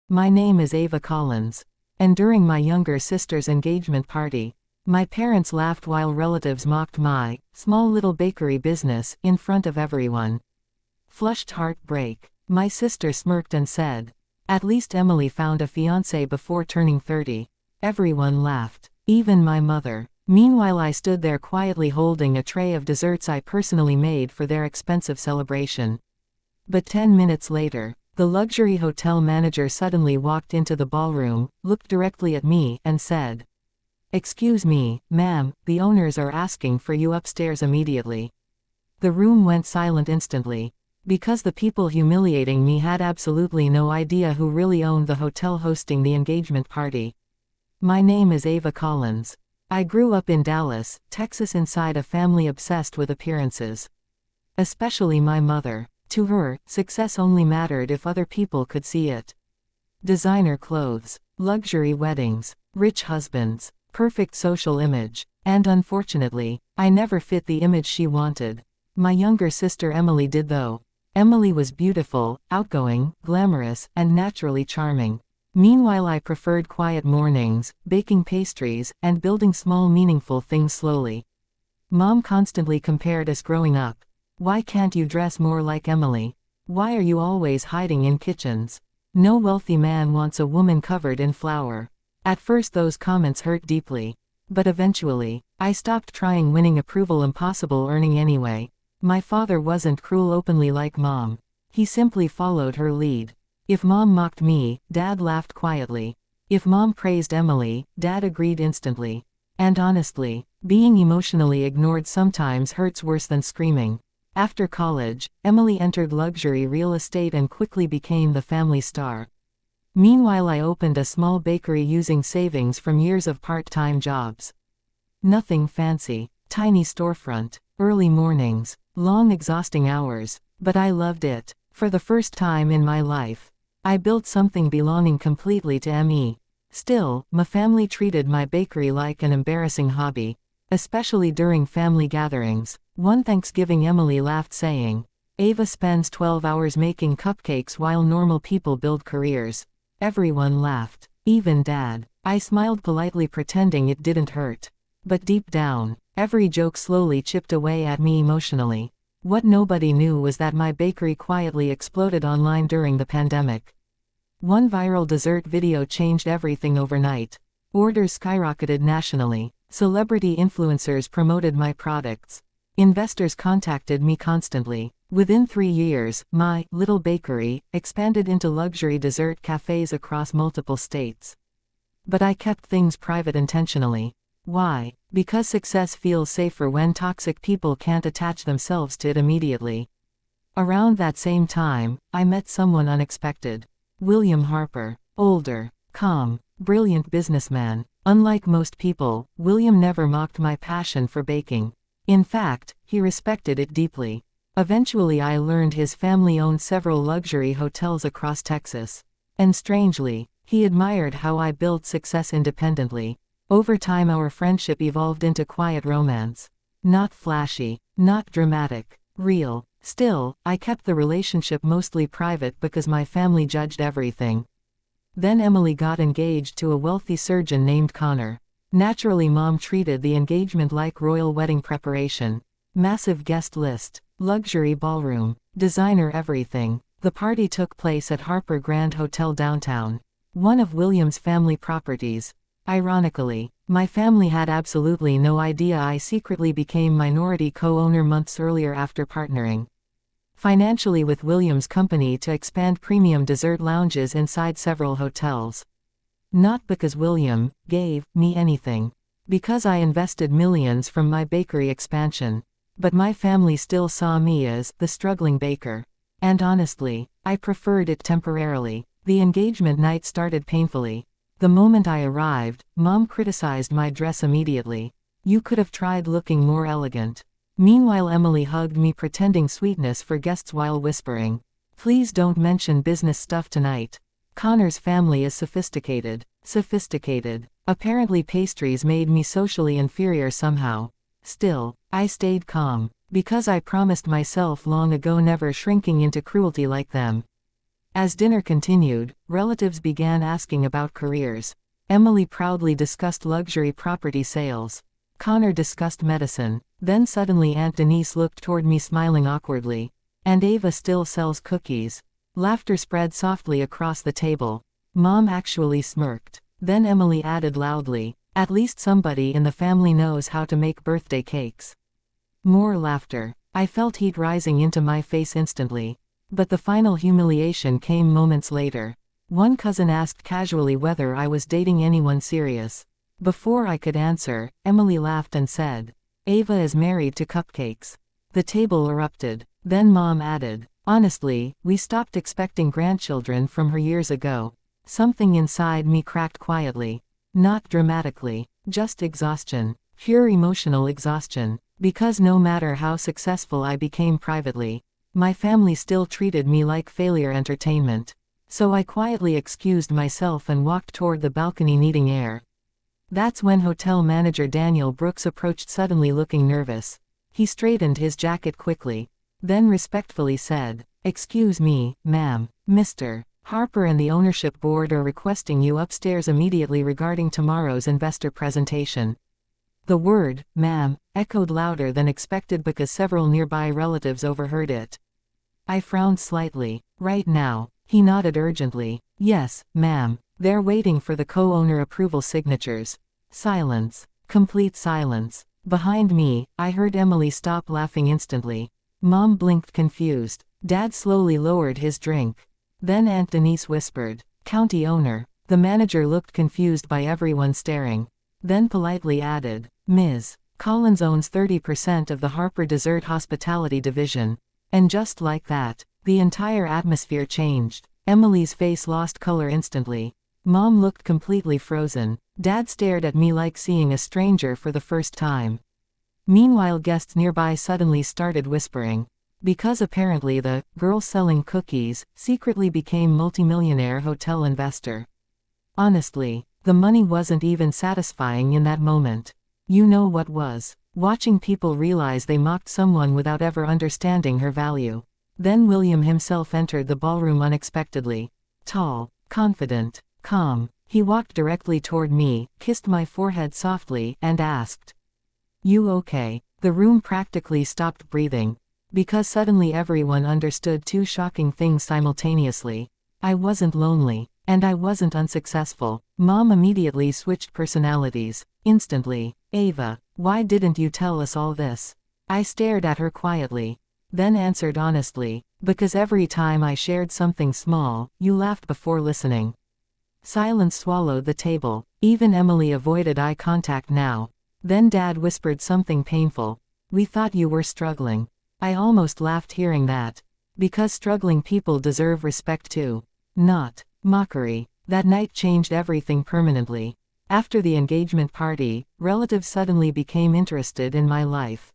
My name is Ava Collins. And during my younger sister's engagement party, my parents laughed while relatives mocked my small little bakery business in front of everyone. Flushed heartbreak. My sister smirked and said, "At least Emily found a fiancé before turning 30. Everyone laughed, even my mother. Meanwhile, I stood there quietly holding a tray of desserts I personally made for their expensive celebration. But 10 minutes later, the luxury hotel manager suddenly walked into the ballroom, looked directly at me, and said, "Excuse me, ma'am, the owners are asking for you upstairs immediately." The room went silent instantly, because the people humiliating me had absolutely no idea who really owned the hotel hosting the engagement party. My name is Ava Collins. I grew up in Dallas, Texas, inside a family obsessed with appearances. Especially my mother. To her, success only mattered if other people could see it. Designer clothes, luxury weddings, rich husbands, perfect social image. And unfortunately, I never fit the image she wanted. My younger sister Emily did though. Emily was beautiful, outgoing, glamorous, and naturally charming. Meanwhile, I preferred quiet mornings, baking pastries, and building small meaningful things slowly. Mom constantly compared us growing up. "Why can't you dress more like Emily? Why are you always hiding in kitchens? No wealthy man wants a woman covered in flour." At first those comments hurt deeply. But eventually, I stopped trying winning approval impossible earning anyway. My father wasn't cruel openly like Mom. He simply followed her lead. If Mom mocked me, Dad laughed quietly. If Mom praised Emily, Dad agreed instantly. And honestly, being emotionally ignored sometimes hurts worse than screaming. After college, Emily entered luxury real estate and quickly became the family star. Meanwhile, I opened a small bakery using savings from years of part-time jobs. Nothing fancy, tiny storefront, early mornings, long exhausting hours, but I loved it. For the first time in my life, I built something belonging completely to me. Still, my family treated my bakery like an embarrassing hobby, especially during family gatherings. One Thanksgiving, Emily laughed, saying, "Ava spends 12 hours making cupcakes while normal people build careers." Everyone laughed, even Dad. I smiled politely, pretending it didn't hurt. But deep down, every joke slowly chipped away at me emotionally. What nobody knew was that my bakery quietly exploded online during the pandemic. One viral dessert video changed everything overnight. Orders skyrocketed nationally. Celebrity influencers promoted my products. Investors contacted me constantly. Within 3 years, my little bakery expanded into luxury dessert cafes across multiple states. But I kept things private intentionally. Why? Because success feels safer when toxic people can't attach themselves to it immediately. Around that same time, I met someone unexpected. William Harper. Older, calm, brilliant businessman. Unlike most people, William never mocked my passion for baking. In fact, he respected it deeply. Eventually, I learned his family owned several luxury hotels across Texas. And strangely, he admired how I built success independently. Over time, our friendship evolved into quiet romance. Not flashy, not dramatic, real. Still, I kept the relationship mostly private because my family judged everything. Then Emily got engaged to a wealthy surgeon named Connor. Naturally, Mom treated the engagement like royal wedding preparation. Massive guest list, luxury ballroom, designer everything. The party took place at Harper Grand Hotel downtown, one of William's family properties. Ironically, my family had absolutely no idea I secretly became minority co-owner months earlier after partnering financially with William's company to expand premium dessert lounges inside several hotels. Not because William gave me anything. Because I invested millions from my bakery expansion. But my family still saw me as the struggling baker. And honestly, I preferred it temporarily. The engagement night started painfully. The moment I arrived, Mom criticized my dress immediately. "You could have tried looking more elegant." Meanwhile, Emily hugged me, pretending sweetness for guests while whispering, "Please don't mention business stuff tonight. Connor's family is sophisticated." Sophisticated. Apparently pastries made me socially inferior somehow. Still, I stayed calm, because I promised myself long ago never shrinking into cruelty like them. As dinner continued, relatives began asking about careers. Emily proudly discussed luxury property sales. Connor discussed medicine. Then suddenly Aunt Denise looked toward me smiling awkwardly. And Ava still sells cookies. Laughter spread softly across the table. Mom actually smirked. Then Emily added loudly, "At least somebody in the family knows how to make birthday cakes." More laughter. I felt heat rising into my face instantly. But the final humiliation came moments later. One cousin asked casually whether I was dating anyone serious. Before I could answer, Emily laughed and said, "Ava is married to cupcakes." The table erupted. Then Mom added, "Honestly, we stopped expecting grandchildren from her years ago." Something inside me cracked quietly. Not dramatically, just exhaustion. Pure emotional exhaustion. Because no matter how successful I became privately, my family still treated me like failure entertainment. So I quietly excused myself and walked toward the balcony needing air. That's when hotel manager Daniel Brooks approached suddenly looking nervous. He straightened his jacket quickly. Then respectfully said, "Excuse me, ma'am, Mr. Harper and the ownership board are requesting you upstairs immediately regarding tomorrow's investor presentation." The word, "ma'am," echoed louder than expected because several nearby relatives overheard it. I frowned slightly. "Right now?" He nodded urgently. "Yes, ma'am. They're waiting for the co-owner approval signatures." Silence. Complete silence. Behind me, I heard Emily stop laughing instantly. Mom blinked confused. Dad slowly lowered his drink. Then Aunt Denise whispered, "County owner." The manager looked confused by everyone staring. Then politely added, "Ms. Collins owns 30% of the Harper Dessert Hospitality Division." And just like that, the entire atmosphere changed. Emily's face lost color instantly. Mom looked completely frozen. Dad stared at me like seeing a stranger for the first time. Meanwhile, guests nearby suddenly started whispering. Because apparently the girl selling cookies secretly became multimillionaire hotel investor. Honestly, the money wasn't even satisfying in that moment. You know what was? Watching people realize they mocked someone without ever understanding her value. Then William himself entered the ballroom unexpectedly. Tall, confident, calm. He walked directly toward me, kissed my forehead softly, and asked, "You okay?" The room practically stopped breathing. Because suddenly everyone understood two shocking things simultaneously. I wasn't lonely. And I wasn't unsuccessful. Mom immediately switched personalities. Instantly. "Ava, why didn't you tell us all this?" I stared at her quietly. Then answered honestly, "Because every time I shared something small, you laughed before listening." Silence swallowed the table. Even Emily avoided eye contact now. Then Dad whispered something painful. "We thought you were struggling." I almost laughed hearing that. Because struggling people deserve respect too. Not mockery. That night changed everything permanently. After the engagement party, relatives suddenly became interested in my life.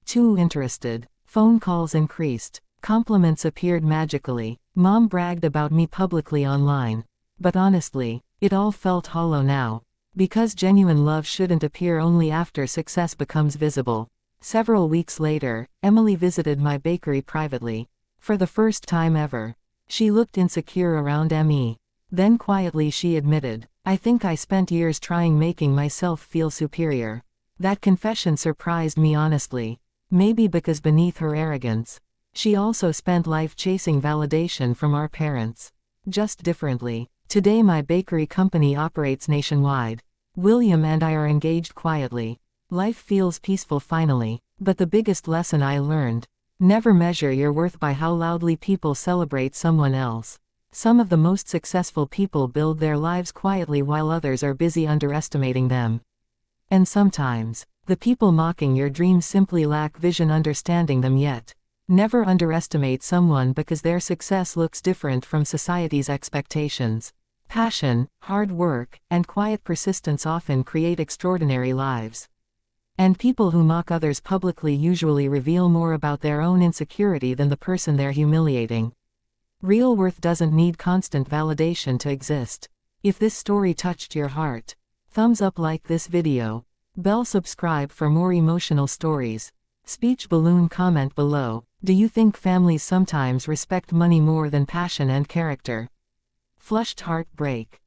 Too interested. Phone calls increased. Compliments appeared magically. Mom bragged about me publicly online. But honestly, it all felt hollow now. Because genuine love shouldn't appear only after success becomes visible. Several weeks later, Emily visited my bakery privately. For the first time ever. She looked insecure around me. Then quietly she admitted, "I think I spent years trying making myself feel superior." That confession surprised me honestly. Maybe because beneath her arrogance, she also spent life chasing validation from our parents. Just differently. Today my bakery company operates nationwide. William and I are engaged quietly. Life feels peaceful finally. But the biggest lesson I learned: never measure your worth by how loudly people celebrate someone else. Some of the most successful people build their lives quietly while others are busy underestimating them. And sometimes, the people mocking your dreams simply lack vision understanding them yet. Never underestimate someone because their success looks different from society's expectations. Passion, hard work, and quiet persistence often create extraordinary lives. And people who mock others publicly usually reveal more about their own insecurity than the person they're humiliating. Real worth doesn't need constant validation to exist. If this story touched your heart, thumbs up, like this video. Bell subscribe for more emotional stories. Speech balloon comment below. Do you think families sometimes respect money more than passion and character? Flushed heartbreak.